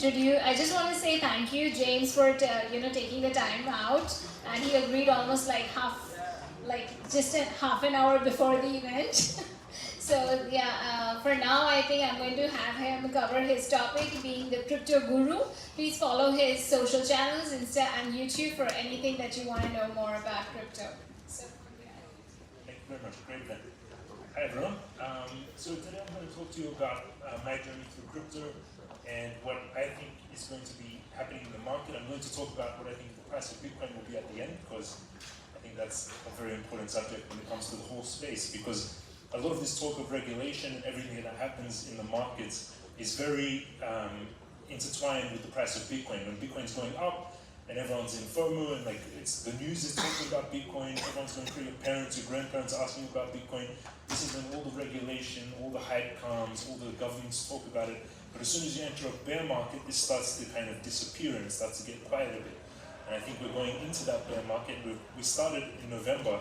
introduce. I just want to say thank you, James, for taking the time out, and he agreed almost like just a half an hour before the event. So yeah, for now I think I'm going to have him cover his topic, being the crypto guru. Please follow his social channels, Insta and YouTube, for anything that you want to know more about crypto. So, yeah. Thank you very much. Great event. Hi everyone. So today I'm going to talk to you about my journey through crypto and what I think is going to be happening in the market. I'm going to talk about what I think the price of Bitcoin will be at the end, because I think that's a very important subject when it comes to the whole space, because a lot of this talk of regulation and everything that happens in the markets is very intertwined with the price of Bitcoin. When Bitcoin's going up and everyone's in FOMO and the news is talking about Bitcoin, everyone's going through, your parents, your grandparents are asking about Bitcoin. This is when all the regulation, all the hype comes, all the governments talk about it. But as soon as you enter a bear market, this starts to kind of disappear and starts to get quiet a bit. And I think we're going into that bear market. We started in November.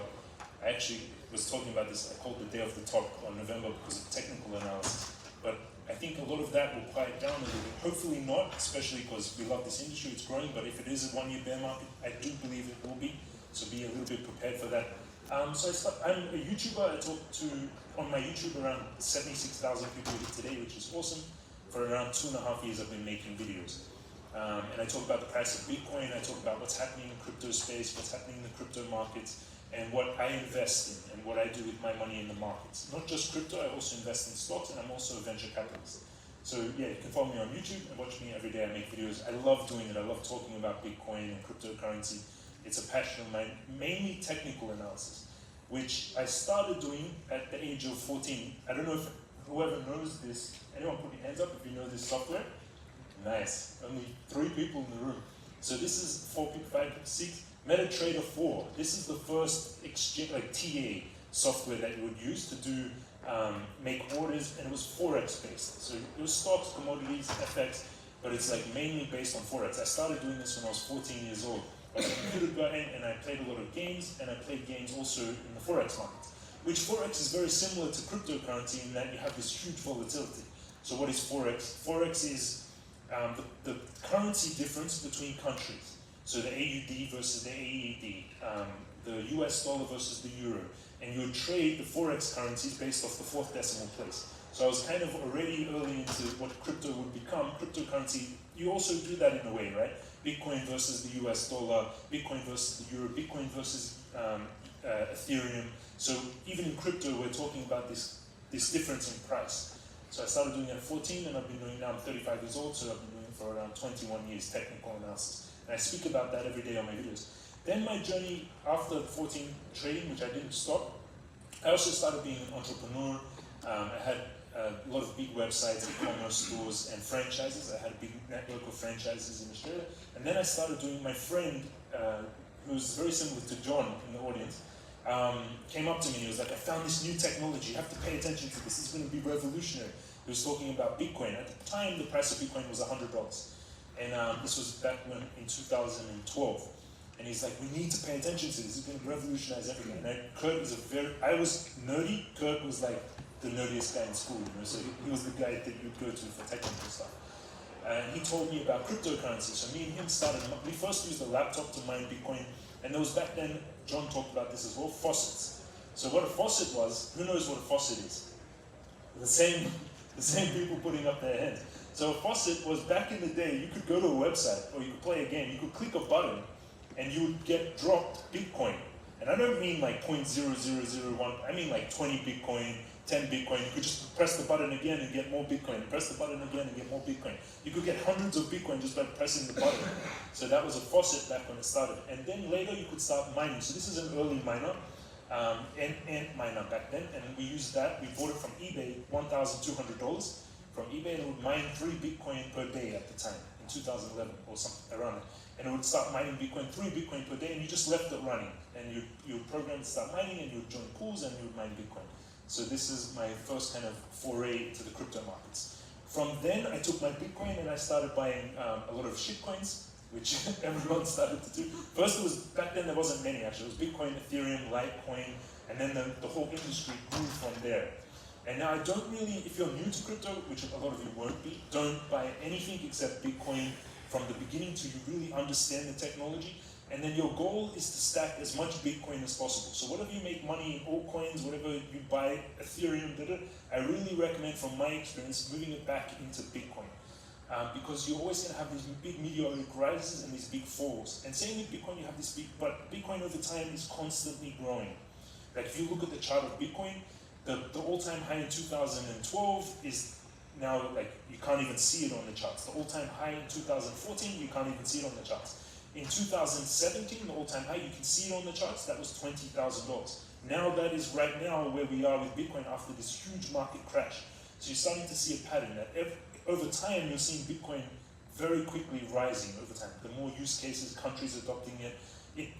I actually was talking about this, I called the day of the talk on November because of technical analysis. But I think a lot of that will quiet down a little bit. Hopefully not, especially because we love this industry, it's growing, but if it is a one-year bear market, I do believe it will be. So be a little bit prepared for that. I'm a YouTuber. I talk to, on my YouTube, around 76,000 people today, which is awesome. For around 2.5 years, I've been making videos. And I talk about the price of Bitcoin, I talk about what's happening in crypto space, what's happening in the crypto markets, and what I invest in, and what I do with my money in the markets. Not just crypto, I also invest in stocks, and I'm also a venture capitalist. So yeah, you can follow me on YouTube and watch me every day. I make videos. I love doing it. I love talking about Bitcoin and cryptocurrency. It's a passion of mine, mainly technical analysis, which I started doing at the age of 14. I don't know if whoever knows this, anyone put your hands up if you know this software? Nice, only 3 people in the room. So this is 4, 5, 6, MetaTrader 4. This is the first exchange, TA software that you would use to do, make orders, and it was Forex based. So it was stocks, commodities, FX, but it's mainly based on Forex. I started doing this when I was 14 years old. I was a computer guy and I played a lot of games, and I played games also in the Forex markets, which Forex is very similar to cryptocurrency in that you have this huge volatility. So what is Forex? Forex is the currency difference between countries. So the AUD versus the AED, the US dollar versus the euro, and you would trade the Forex currencies based off the 4th decimal place. So I was kind of already early into what crypto would become. Cryptocurrency, you also do that in a way, right? Bitcoin versus the US dollar, Bitcoin versus the euro, Bitcoin versus Ethereum. So even in crypto, we're talking about this difference in price. So I started doing it at 14, and I've been doing it now. I'm 35 years old, so I've been doing it for around 21 years, technical analysis. And I speak about that every day on my videos. Then my journey after 14 trading, which I didn't stop, I also started being an entrepreneur. I had a lot of big websites, e-commerce stores, and franchises. I had a big network of franchises in Australia. And then I started doing, my friend, who's very similar to John in the audience, came up to me. He was like, I found this new technology. You have to pay attention to this. It's going to be revolutionary. He was talking about Bitcoin. At the time, the price of Bitcoin was $100. And this was back in 2012. And he's like, we need to pay attention to this. It's going to revolutionize everything. And Kurt was I was nerdy. Kurt was like the nerdiest guy in school. So he was the guy that you'd go to for technical stuff. And he told me about cryptocurrency. So me and him we first used a laptop to mine Bitcoin. And there was back then, John talked about this as well, faucets. So what a faucet was, who knows what a faucet is? The same people putting up their hands. So a faucet was, back in the day, you could go to a website or you could play a game, you could click a button and you would get dropped Bitcoin. And I don't mean like 0.0001, I mean like 20 Bitcoin, 10 Bitcoin. You could just press the button again and get more Bitcoin, press the button again and get more Bitcoin. You could get hundreds of Bitcoin just by pressing the button. So that was a faucet back when it started. And then later you could start mining. So this is an early miner, Ant miner back then, and we used that. We bought it from eBay, $1,200 from eBay, and it would mine 3 Bitcoin per day at the time, in 2011 or something around it. And it would start mining Bitcoin, 3 Bitcoin per day, and you just left it running. And you would program to start mining, and you would join pools, and you would mine Bitcoin. So this is my first kind of foray into the crypto markets. From then, I took my Bitcoin and I started buying a lot of shitcoins, which everyone started to do. First, back then there wasn't many actually. It was Bitcoin, Ethereum, Litecoin, and then the whole industry grew from there. And now I don't really, if you're new to crypto, which a lot of you won't be, don't buy anything except Bitcoin from the beginning till you really understand the technology. And then your goal is to stack as much Bitcoin as possible. So whatever you make money in altcoins, whatever you buy, Ethereum, I really recommend, from my experience, moving it back into Bitcoin. Because you're always going to have these big meteoric rises and these big falls. And same with Bitcoin, you have this big, but Bitcoin over time is constantly growing. Like if you look at the chart of Bitcoin, the all-time high in 2012 is now, like, you can't even see it on the charts. The all-time high in 2014, you can't even see it on the charts. In 2017, the all-time high, you can see it on the charts, that was $20,000. Now that is right now where we are with Bitcoin after this huge market crash. So you're starting to see a pattern that over time, you're seeing Bitcoin very quickly rising over time. The more use cases, countries adopting it,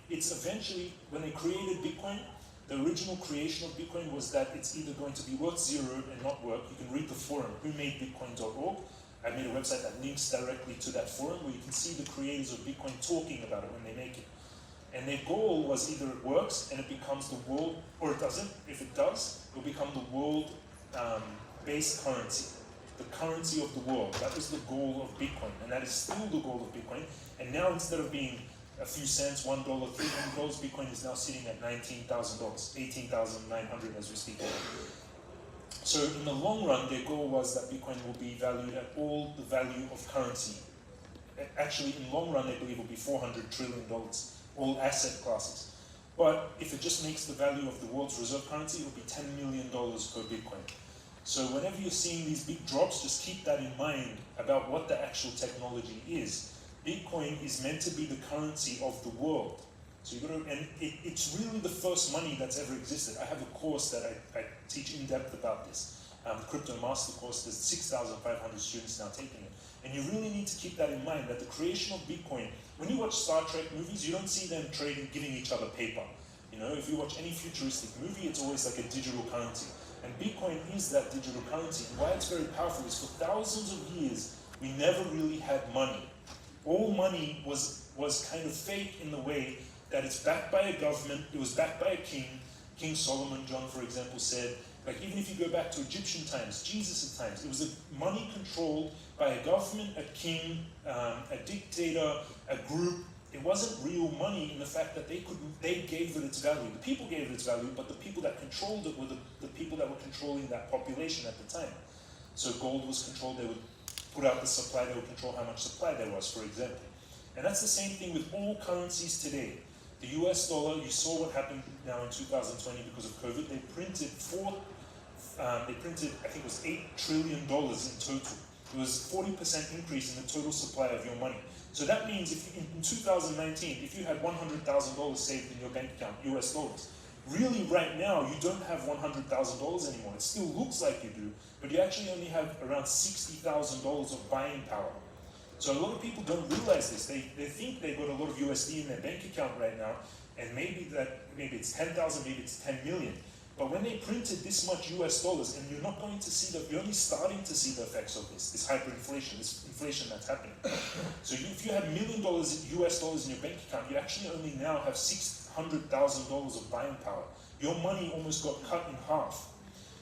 it's eventually, when they created Bitcoin, the original creation of Bitcoin was that it's either going to be worth zero and not work. You can read the forum, whomadebitcoin.org. I made a website that links directly to that forum where you can see the creators of Bitcoin talking about it when they make it. And their goal was either it works and it becomes the world, or it doesn't. If it does, it will become the world based currency, the currency of the world. That was the goal of Bitcoin, and that is still the goal of Bitcoin. And now, instead of being a few cents, $1, $300, Bitcoin is now sitting at $19,000, $18,900 as we speak. So in the long run, their goal was that Bitcoin will be valued at all the value of currency. Actually, in the long run, they believe it will be $400 trillion, all asset classes. But if it just makes the value of the world's reserve currency, it will be $10 million per Bitcoin. So whenever you're seeing these big drops, just keep that in mind about what the actual technology is. Bitcoin is meant to be the currency of the world. So you got to, and it's really the first money that's ever existed. I have a course that I teach in depth about this. The Crypto Master course, there's 6,500 students now taking it. And you really need to keep that in mind, that the creation of Bitcoin, when you watch Star Trek movies, you don't see them trading, giving each other paper. You know, if you watch any futuristic movie, it's always like a digital currency. And Bitcoin is that digital currency. And why it's very powerful is for thousands of years, we never really had money. All money was kind of fake in the way that it's backed by a government, it was backed by a king. King Solomon, John, for example, said, like, even if you go back to Egyptian times, Jesus' times, it was a money controlled by a government, a king, a dictator, a group. It wasn't real money in the fact that they gave it its value. The people gave it its value, but the people that controlled it were the people that were controlling that population at the time. So gold was controlled, they would put out the supply, they would control how much supply there was, for example. And that's the same thing with all currencies today. The US dollar, you saw what happened now in 2020 because of COVID. They printed, I think it was $8 trillion in total. It was 40% increase in the total supply of your money. So that means if you, in 2019, if you had $100,000 saved in your bank account, US dollars, really right now you don't have $100,000 anymore. It still looks like you do, but you actually only have around $60,000 of buying power. So a lot of people don't realize this. They think they've got a lot of USD in their bank account right now, and maybe it's 10,000, maybe it's 10 million. But when they printed this much US dollars, and you're not going to see you're only starting to see the effects of this hyperinflation, this inflation that's happening. So if you had $1 million US dollars in your bank account, you actually only now have $600,000 of buying power. Your money almost got cut in half.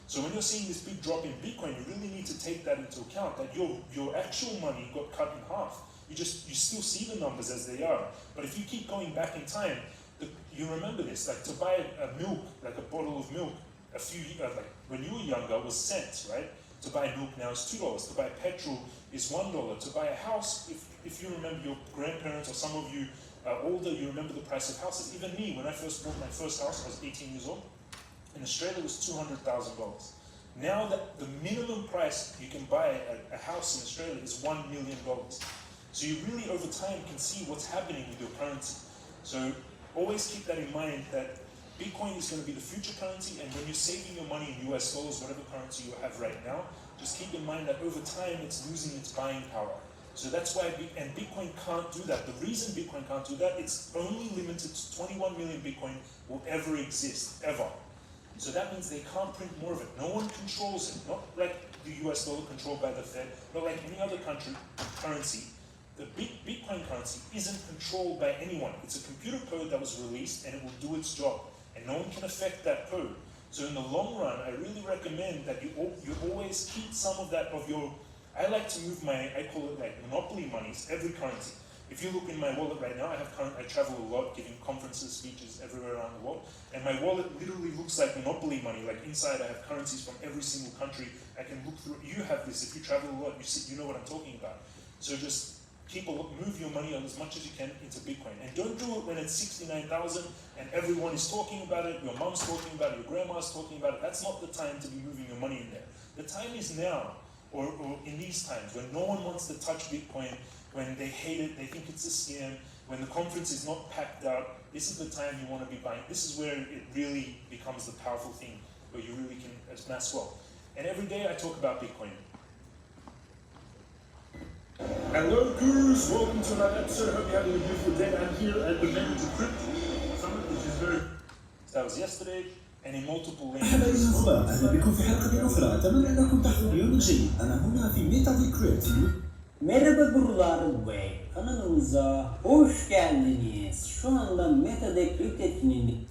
So when you're seeing this big drop in Bitcoin, you really need to take that into account, that your actual money got cut in half. You still see the numbers as they are. But if you keep going back in time, you remember this, like to buy a milk, like a bottle of milk, like when you were younger was cents, right? To buy milk now is $2. To buy petrol is $1. To buy a house, if you remember your grandparents or some of you are older, you remember the price of houses. Even me, when I first bought my first house, I was 18 years old. In Australia, it was $200,000. Now that the minimum price you can buy a house in Australia is $1 million. So you really, over time, can see what's happening with your currency. So always keep that in mind, that Bitcoin is going to be the future currency, and when you're saving your money in US dollars, whatever currency you have right now, just keep in mind that over time, it's losing its buying power. So that's why, and Bitcoin can't do that. The reason Bitcoin can't do that, it's only limited to 21 million Bitcoin will ever exist, ever. So that means they can't print more of it. No one controls it. Not like the US dollar controlled by the Fed, not like any other currency. The Bitcoin currency isn't controlled by anyone. It's a computer code that was released and it will do its job. And no one can affect that code. So in the long run, I really recommend that you always keep some of that of your, I like to move my, I call it like monopoly monies, every currency. If you look in my wallet right now, I travel a lot, giving conferences, speeches everywhere around the world, and my wallet literally looks like monopoly money. Like inside, I have currencies from every single country. I can look through. You have this. If you travel a lot, you know what I'm talking about. So just move your money as much as you can into Bitcoin, and don't do it when it's 69,000 and everyone is talking about it. Your mom's talking about it. Your grandma's talking about it. That's not the time to be moving your money in there. The time is now, or in these times when no one wants to touch Bitcoin. When they hate it, they think it's a scam, when the conference is not packed out, this is the time you want to be buying. This is where it really becomes the powerful thing, where you really can amass wealth. And every day I talk about Bitcoin. Hello gurus, welcome to another episode. Hope you're having a beautiful day. I'm here at the MetaDecrypt Summit, which is very... That was yesterday, and in multiple languages. أهلا الأخوة، أهلا بكم في حلقة أخرى. أتمنى أنكم تحظوا بيوم جيد. أنا هنا في MetaDecrypt. Merhaba gurular ve kanalımıza hoş geldiniz. Şu anda MetaDecrypt etkinliği.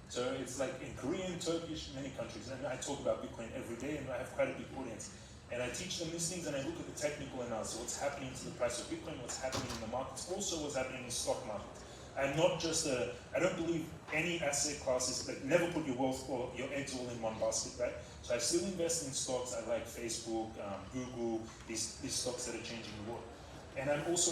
So it's like in Korean, Turkish, many countries, and I talk about Bitcoin every day, and I have quite a big audience. And I teach them these things, and I look at the technical analysis, what's happening to the price of Bitcoin, what's happening in the markets, also what's happening in the stock market. I'm not just I don't believe any asset classes, like never put your wealth or your eggs all in one basket, right? So I still invest in stocks. I like Facebook, Google, these stocks that are changing the world. And I'm also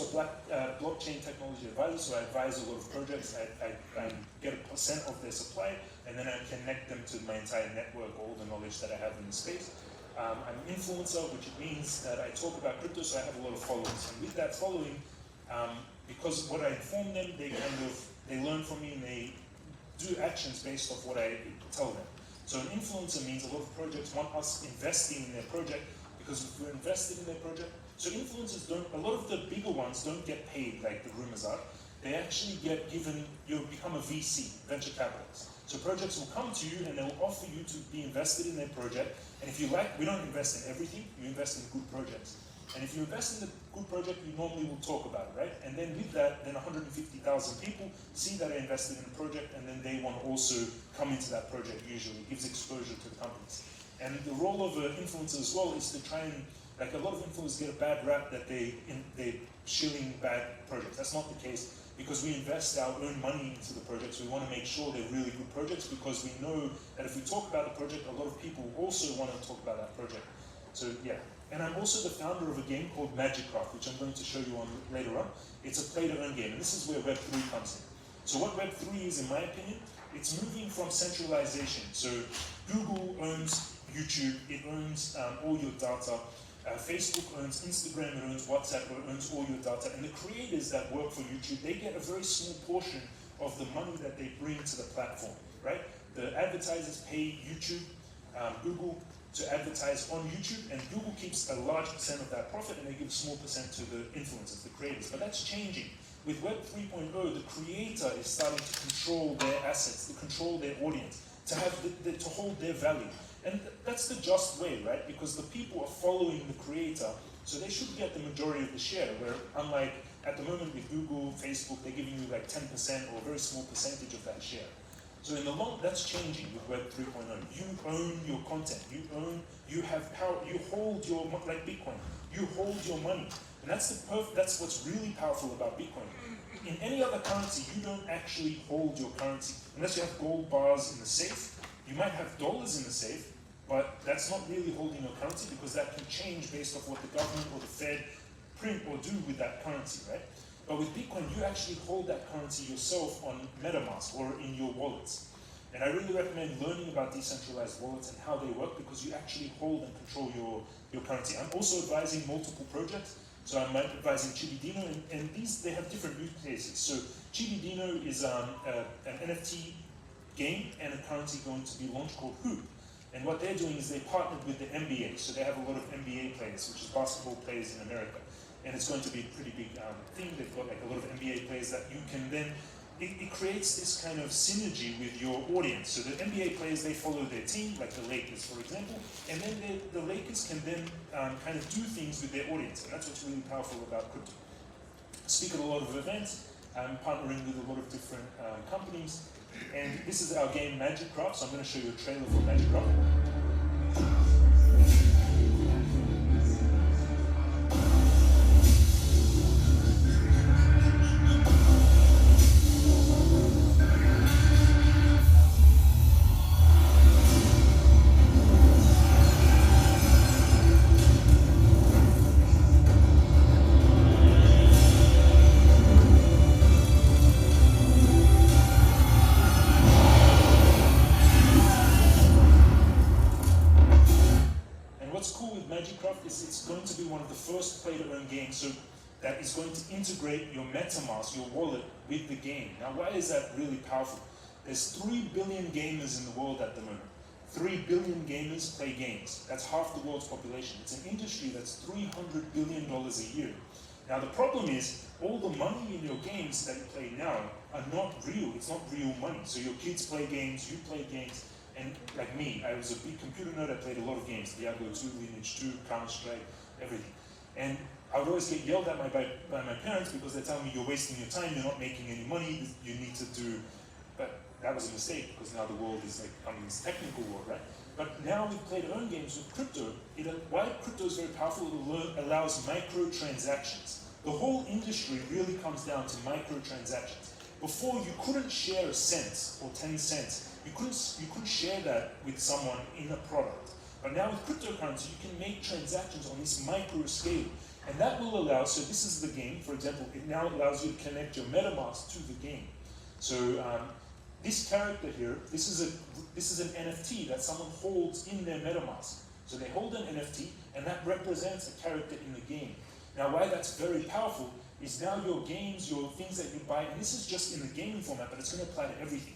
a blockchain technology advisor, so I advise a lot of projects. I get a percent of their supply, and then I connect them to my entire network, all the knowledge that I have in the space. I'm an influencer, which means that I talk about crypto, so I have a lot of followers. And with that following, because what I inform them, they learn from me, and they do actions based off what I tell them. So an influencer means a lot of projects want us investing in their project, because if we're invested in their project, so influencers a lot of the bigger ones don't get paid like the rumors are. They actually get given, you become a VC, venture capitalist. So projects will come to you and they will offer you to be invested in their project. And if you like, we don't invest in everything, you invest in good projects. And if you invest in the good project, you normally will talk about it, right? And then with that, then 150,000 people see that I invested in a project, and then they want to also come into that project usually. It gives exposure to the companies. And the role of an influencer as well is to try and, like a lot of influencers get a bad rap that they shilling bad projects. That's not the case, because we invest our own money into the projects. We want to make sure they're really good projects, because we know that if we talk about the project, a lot of people also want to talk about that project. So yeah. And I'm also the founder of a game called Magikraft, which I'm going to show you on later on. It's a play-to-earn game, and this is where Web3 comes in. So what Web3 is, in my opinion, it's moving from centralization. So Google owns YouTube, it owns all your data. Facebook owns Instagram, it owns WhatsApp, it owns all your data. And the creators that work for YouTube, they get a very small portion of the money that they bring to the platform, right? The advertisers pay YouTube, Google, to advertise on YouTube, and Google keeps a large percent of that profit, and they give a small percent to the influencers, the creators. But that's changing. With Web 3.0, the creator is starting to control their assets, to control their audience, to have to hold their value. And that's the just way, right? Because the people are following the creator, so they should get the majority of the share, where unlike at the moment with Google, Facebook, they're giving you like 10% or a very small percentage of that share. So in the long, that's changing with Web 3.0. You own your content. You have power. You hold your, like Bitcoin. You hold your money, and that's what's really powerful about Bitcoin. In any other currency, you don't actually hold your currency unless you have gold bars in the safe. You might have dollars in the safe, but that's not really holding your currency, because that can change based off what the government or the Fed print or do with that currency, right? But with Bitcoin, you actually hold that currency yourself on MetaMask or in your wallets. And I really recommend learning about decentralized wallets and how they work, because you actually hold and control your currency. I'm also advising multiple projects. So I'm advising Chibi Dino, and they have different use cases. So Chibi Dino is an NFT game and a currency going to be launched called Hoop. And what they're doing is they partnered with the NBA. So they have a lot of NBA players, which is basketball players in America. And it's going to be a pretty big thing. They've got like a lot of NBA players that you can then, it creates this kind of synergy with your audience. So the NBA players, they follow their team, like the Lakers, for example, and then the Lakers can then kind of do things with their audience. And that's what's really powerful about crypto. I speak at a lot of events. I'm partnering with a lot of different companies. And this is our game Magikraft, so I'm going to show you a trailer for Magikraft. Magikraft is it's going to be one of the first play-to-earn games so that is going to integrate your MetaMask, your wallet, with the game. Now, why is that really powerful? There's 3 billion gamers in the world at the moment. 3 billion gamers play games. That's half the world's population. It's an industry that's $300 billion a year. Now, the problem is all the money in your games that you play now are not real. It's not real money. So your kids play games, you play games. And like me, I was a big computer nerd. I played a lot of games, Diablo 2, Lineage 2, Counter-Strike, everything. And I would always get yelled at by my parents because they tell me, you're wasting your time, you're not making any money, you need to do, but that was a mistake because now the world is like becoming this technical world, right? But now with play-to-earn games with crypto, why crypto is very powerful, it allows microtransactions. The whole industry really comes down to microtransactions. Before, you couldn't share a cent or 10 cents. You couldn't share that with someone in a product. But now with cryptocurrency, you can make transactions on this micro scale. And that will allow, so this is the game, for example, it now allows you to connect your MetaMask to the game. So this character here, this is an NFT that someone holds in their MetaMask. So they hold an NFT, and that represents a character in the game. Now, why that's very powerful is now your games, your things that you buy, and this is just in the gaming format, but it's going to apply to everything.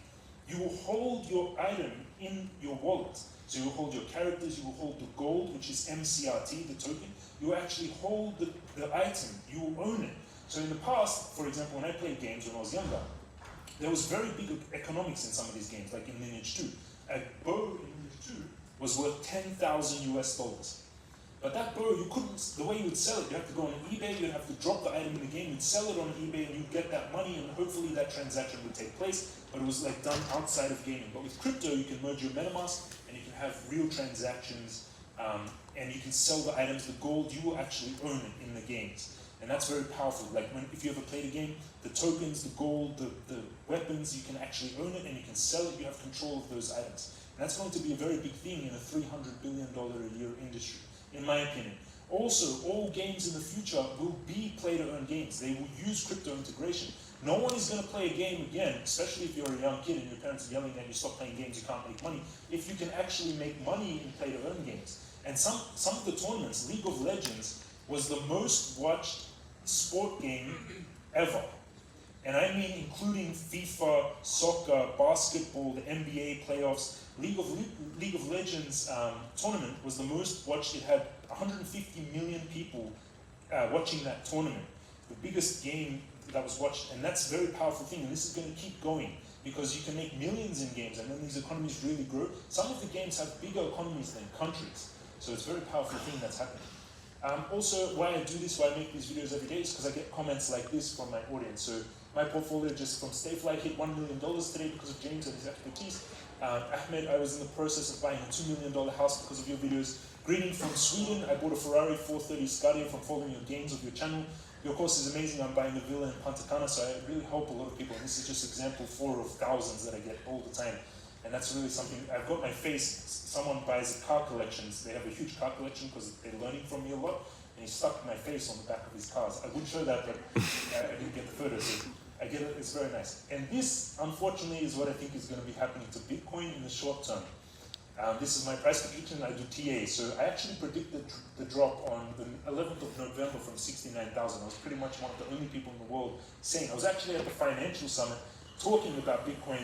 You will hold your item in your wallet. So you will hold your characters, you will hold the gold, which is MCRT, the token. You will actually hold the item, you will own it. So in the past, for example, when I played games when I was younger, there was very big economics in some of these games, like in Lineage 2. A bow in Lineage 2 was worth 10,000 US dollars. But that bow, you couldn't, the way you would sell it, you have to go on eBay, you'd have to drop the item in the game, you'd sell it on eBay, and you'd get that money, and hopefully that transaction would take place, but it was like done outside of gaming. But with crypto, you can merge your MetaMask, and you can have real transactions, and you can sell the items, the gold, you will actually own it in the games. And that's very powerful. Like if you ever played a game, the tokens, the gold, the weapons, you can actually own it, and you can sell it, you have control of those items. And that's going to be a very big thing in a $300 billion a year industry, in my opinion. Also, all games in the future will be play-to-earn games. They will use crypto integration. No one is going to play a game again, especially if you're a young kid and your parents are yelling at you, stop playing games, you can't make money, if you can actually make money in play-to-earn games. And some of the tournaments, League of Legends was the most watched sport game ever. And I mean including FIFA, soccer, basketball, the NBA playoffs. League of Legends tournament was the most watched. It had 150 million people watching that tournament. The biggest game that was watched, and that's a very powerful thing, and this is going to keep going because you can make millions in games, and when these economies really grow, some of the games have bigger economies than countries. So it's a very powerful thing that's happening. Also, why I do this, why I make these videos every day, is because I get comments like this from my audience. So my portfolio just from Stayfly hit $1 million today because of James and his expertise. Ahmed, I was in the process of buying a $2 million house because of your videos. Greeting from Sweden, I bought a Ferrari 430 Scadia from following your games of your channel. Your course is amazing, I'm buying a villa in Punta Cana, so I really help a lot of people. And this is just example 4 of thousands that I get all the time. And that's really something, I've got my face, someone buys car collections, they have a huge car collection because they're learning from me a lot, and he stuck my face on the back of his cars. I would show that, but I didn't get the photo, so I get it, it's very nice. And this, unfortunately, is what I think is going to be happening to Bitcoin in the short term. This is my price prediction, I do TA, so I actually predicted the drop on the 11th of November from 69,000. I was pretty much one of the only people in the world saying, I was actually at the financial summit talking about Bitcoin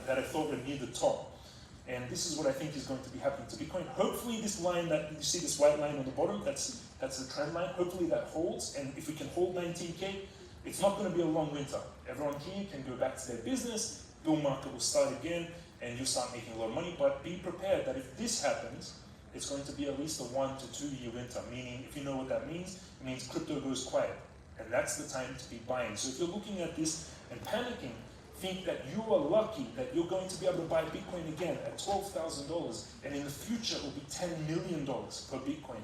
that I thought were near the top. And this is what I think is going to be happening to Bitcoin. Hopefully this line that you see, this white line on the bottom, that's the trend line. Hopefully that holds, and if we can hold 19K, it's not going to be a long winter. Everyone here can go back to their business, bull market will start again, and you'll start making a lot of money. But be prepared that if this happens, it's going to be at least a 1 to 2 year winter, meaning if you know what that means, it means crypto goes quiet. And that's the time to be buying. So if you're looking at this and panicking, think that you are lucky that you're going to be able to buy Bitcoin again at $12,000, and in the future it will be $10 million per Bitcoin.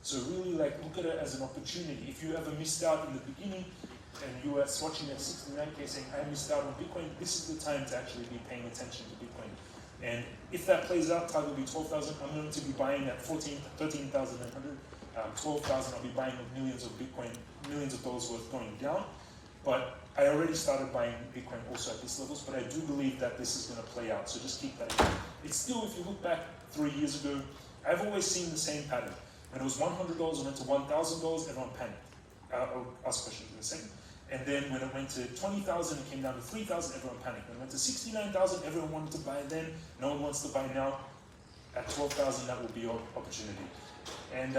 So really like look at it as an opportunity. If you ever missed out in the beginning and you were watching at 69K saying, I missed out on Bitcoin, this is the time to actually be paying attention to Bitcoin. And if that plays out, target will be 12,000. I'm going to be buying at 13,900, 12,000. I'll be buying with millions of Bitcoin, millions of dollars worth going down. But I already started buying Bitcoin also at these levels, but I do believe that this is going to play out. So just keep that in mind. It's still, if you look back 3 years ago, I've always seen the same pattern. When it was $100, it went to $1,000, everyone panicked. I'll ask questions in a second. And then when it went to 20,000, it came down to 3,000, everyone panicked. When it went to 69,000, everyone wanted to buy then. No one wants to buy now. At 12,000, that will be your opportunity. And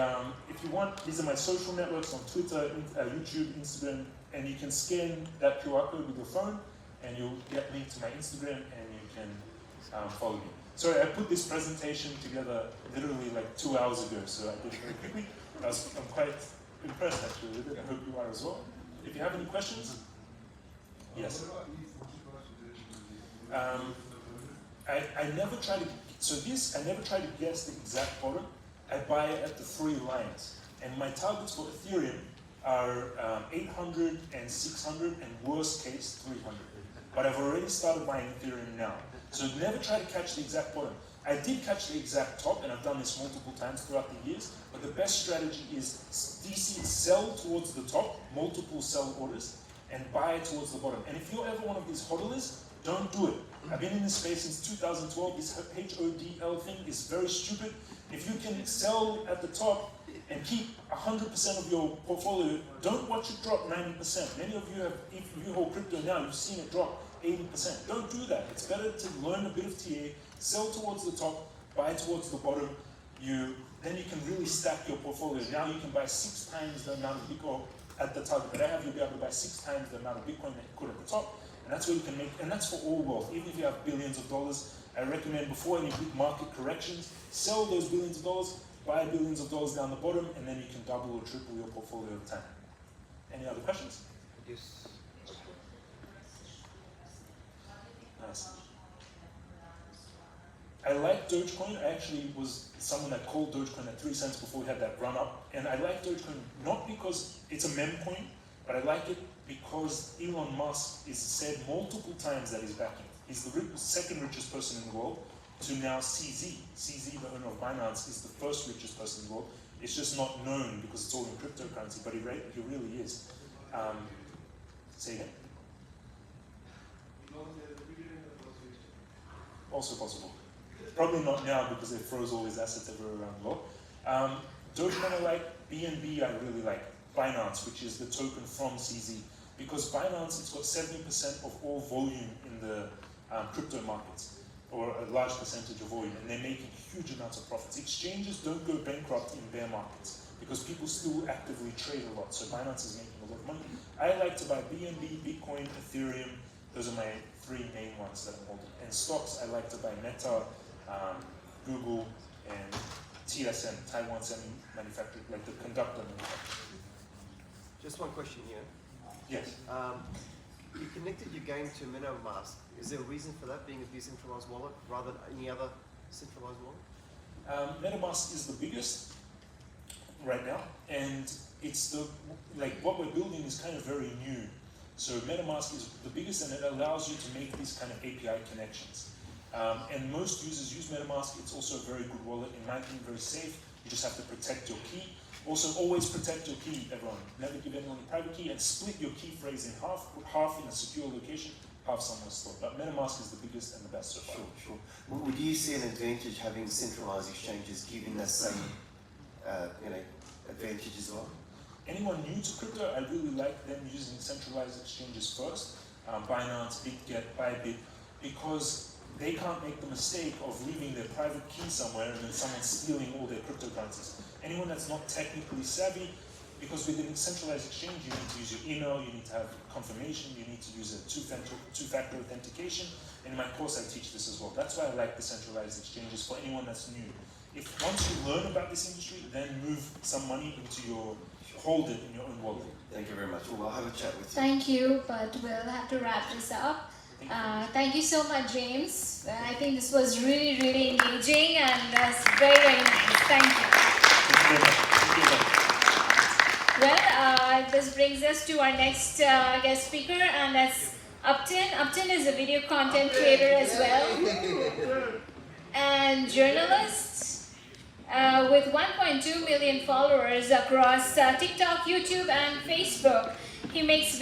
if you want, these are my social networks on Twitter, YouTube, Instagram, and you can scan that QR code with your phone, and you'll get linked to my Instagram, and you can follow me. Sorry, I put this presentation together literally like 2 hours ago, so I did it very quickly. I'm quite impressed actually with it. I hope you are as well. If you have any questions, yes. I never try to. I never try to guess the exact bottom. I buy it at the 3 lines, and my targets for Ethereum are 800 and 600, and worst case 300. But I've already started buying Ethereum now. So never try to catch the exact bottom. I did catch the exact top, and I've done this multiple times throughout the years, but the best strategy is DC, sell towards the top, multiple sell orders, and buy towards the bottom. And if you're ever one of these hodlers, don't do it. I've been in this space since 2012. This HODL thing is very stupid. If you can sell at the top and keep 100% of your portfolio, don't watch it drop 90%. Many of you have, if you hold crypto now, you've seen it drop 80%. Don't do that. It's better to learn a bit of TA, sell towards the top, buy towards the bottom. Then you can really stack your portfolio. Now you can buy 6 times the amount of Bitcoin at the target that I have. You'll be able to buy 6 times the amount of Bitcoin that you could at the top. And that's where you can make, and that's for all wealth. Even if you have billions of dollars, I recommend before any big market corrections, sell those billions of dollars, buy billions of dollars down the bottom, and then you can double or triple your portfolio over time. Any other questions? Yes. Nice. I like Dogecoin. I actually was someone that called Dogecoin at 3 cents before we had that run up. And I like Dogecoin not because it's a meme coin, but I like it because Elon Musk is said multiple times that he's backing. He's the second richest person in the world to now CZ. CZ, the owner of Binance, is the first richest person in the world. It's just not known because it's all in cryptocurrency, but he really is. Say again? Also possible. Probably not now because they froze all his assets everywhere around the world. Dogecoin I like, BNB I really like. Binance, which is the token from CZ. Because Binance, it's got 70% of all volume in the crypto markets, or a large percentage of volume, and they're making huge amounts of profits. Exchanges don't go bankrupt in bear markets because people still actively trade a lot. So Binance is making a lot of money. I like to buy BNB, Bitcoin, Ethereum. Those are my 3 main ones that I'm holding. And stocks, I like to buy Meta, Google, and TSM, Taiwan Semi-Manufacturing, like the conductor manufacturer. Just one question here. Yes. You connected your game to MetaMask. Is there a reason for that being a decentralized wallet rather than any other centralized wallet? MetaMask is the biggest right now, and it's what we're building is kind of very new. So MetaMask is the biggest, and it allows you to make these kind of API connections. And most users use MetaMask. It's also a very good wallet. In my opinion, very safe. You just have to protect your key. Also, always protect your key, everyone. Never give anyone a private key, and split your key phrase in half. Put half in a secure location, half somewhere stored. But MetaMask is the biggest and the best so far. Sure. Would you see an advantage having centralized exchanges giving that same advantage as well? Anyone new to crypto, I really like them using centralized exchanges first. Binance, BitGet, Bybit, because they can't make the mistake of leaving their private key somewhere and then someone stealing all their cryptocurrencies. Anyone that's not technically savvy, because with an centralized exchange, you need to use your email, you need to have confirmation, you need to use a two-factor authentication. And in my course, I teach this as well. That's why I like the centralized exchanges for anyone that's new. If once you learn about this industry, then move some money into hold it in your own wallet. Thank you very much. Well, I'll have a chat with you. Thank you, but we'll have to wrap this up. Thank you so much, James. I think this was really, really engaging and that's very, very nice. Thank you. Thank you very much. Thank you very much. Well, this brings us to our next guest speaker, and that's Upton. Upton is a video content creator as well and journalist with 1.2 million followers across TikTok, YouTube, and Facebook. He makes